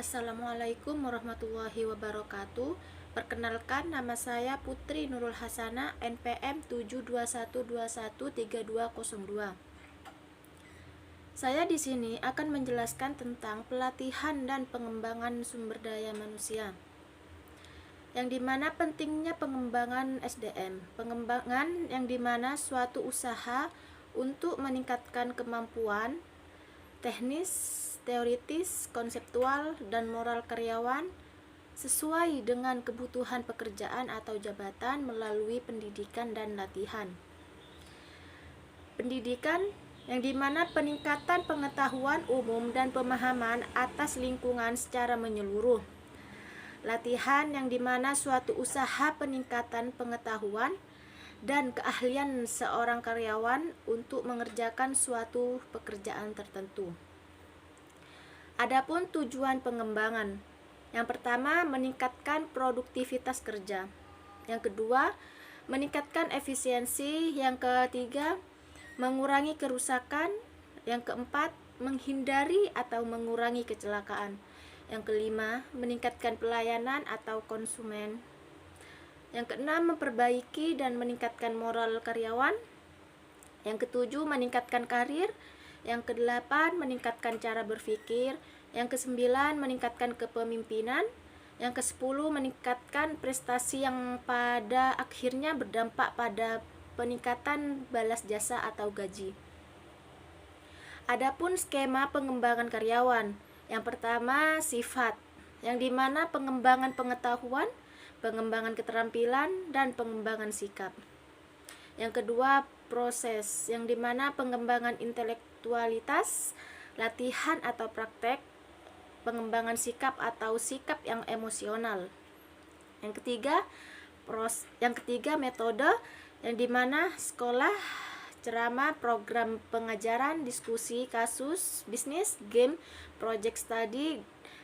Assalamualaikum warahmatullahi wabarakatuh. Perkenalkan, nama saya Putri Nurul Hasana, NPM 721213202. Saya di sini akan menjelaskan tentang pelatihan dan pengembangan sumber daya manusia, yang dimana pentingnya pengembangan SDM, pengembangan yang dimana suatu usaha untuk meningkatkan kemampuan teknis, teoritis, konseptual, dan moral karyawan sesuai dengan kebutuhan pekerjaan atau jabatan melalui pendidikan dan latihan. Pendidikan yang dimana peningkatan pengetahuan umum dan pemahaman atas lingkungan secara menyeluruh. Latihan yang dimana suatu usaha peningkatan pengetahuan dan keahlian seorang karyawan untuk mengerjakan suatu pekerjaan tertentu. Adapun tujuan pengembangan, yang pertama meningkatkan produktivitas kerja, yang kedua meningkatkan efisiensi, yang ketiga mengurangi kerusakan, yang keempat menghindari atau mengurangi kecelakaan, yang kelima meningkatkan pelayanan atau konsumen, yang keenam memperbaiki dan meningkatkan moral karyawan, yang ketujuh meningkatkan karir, yang kedelapan meningkatkan cara berpikir, yang kesembilan meningkatkan kepemimpinan, yang kesepuluh meningkatkan prestasi yang pada akhirnya berdampak pada peningkatan balas jasa atau gaji. Adapun skema pengembangan karyawan, yang pertama sifat, yang dimana pengembangan pengetahuan, pengembangan keterampilan, dan pengembangan sikap. Yang kedua proses, yang dimana pengembangan intelektualitas, latihan atau praktek, pengembangan sikap atau sikap yang emosional. Yang ketiga metode, yang dimana sekolah, ceramah, program pengajaran, diskusi, kasus, bisnis, game, project study,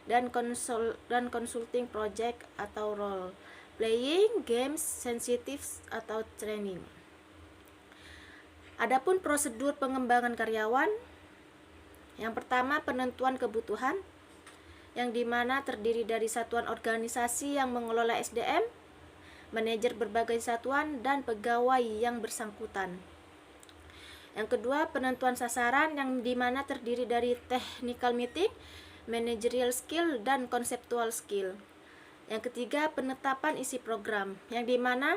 dan consulting project atau role playing, games, sensitif atau training. Adapun prosedur pengembangan karyawan, yang pertama penentuan kebutuhan, yang dimana terdiri dari satuan organisasi yang mengelola SDM, manajer berbagai satuan, dan pegawai yang bersangkutan. Yang kedua penentuan sasaran, yang dimana terdiri dari technical meeting, managerial skill, dan conceptual skill. Yang ketiga penetapan isi program, yang dimana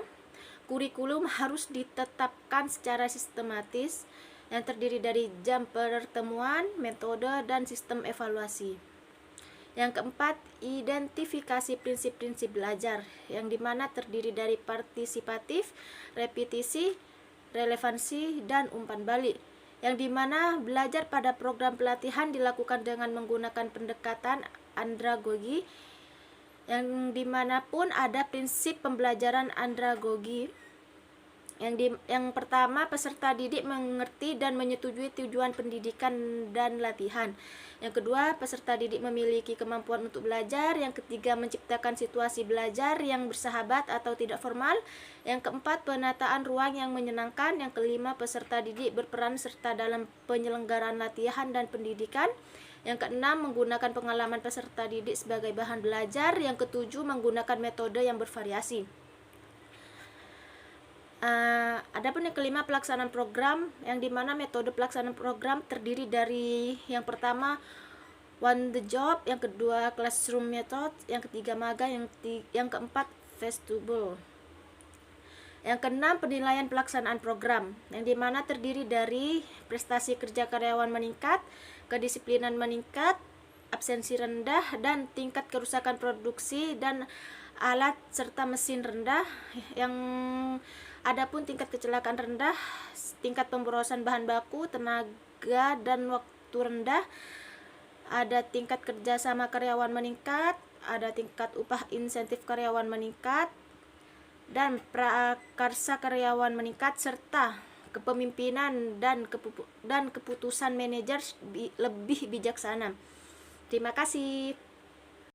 kurikulum harus ditetapkan secara sistematis, yang terdiri dari jam pertemuan, metode, dan sistem evaluasi. Yang keempat, identifikasi prinsip-prinsip belajar, yang dimana terdiri dari partisipatif, repetisi, relevansi, dan umpan balik, yang dimana belajar pada program pelatihan dilakukan dengan menggunakan pendekatan andragogi, yang dimanapun ada prinsip pembelajaran andragogi. Yang pertama, peserta didik mengerti dan menyetujui tujuan pendidikan dan latihan. Yang kedua, peserta didik memiliki kemampuan untuk belajar. Yang ketiga, menciptakan situasi belajar yang bersahabat atau tidak formal. Yang keempat, penataan ruang yang menyenangkan. Yang kelima, peserta didik berperan serta dalam penyelenggaraan latihan dan pendidikan. Yang keenam, menggunakan pengalaman peserta didik sebagai bahan belajar. Yang ketujuh, menggunakan metode yang bervariasi. Adapun yang kelima, pelaksanaan program, yang dimana metode pelaksanaan program terdiri dari yang pertama on the job, yang kedua classroom method, yang ketiga magang, yang keempat vestibule. Yang keenam, penilaian pelaksanaan program, yang dimana terdiri dari prestasi kerja karyawan meningkat, kedisiplinan meningkat, absensi rendah, dan tingkat kerusakan produksi dan alat serta mesin rendah. Yang adapun tingkat kecelakaan rendah, tingkat pemborosan bahan baku, tenaga, dan waktu rendah. Ada tingkat kerjasama karyawan meningkat, ada tingkat upah insentif karyawan meningkat, dan prakarsa karyawan meningkat, serta kepemimpinan dan keputusan manajer lebih bijaksana. Terima kasih.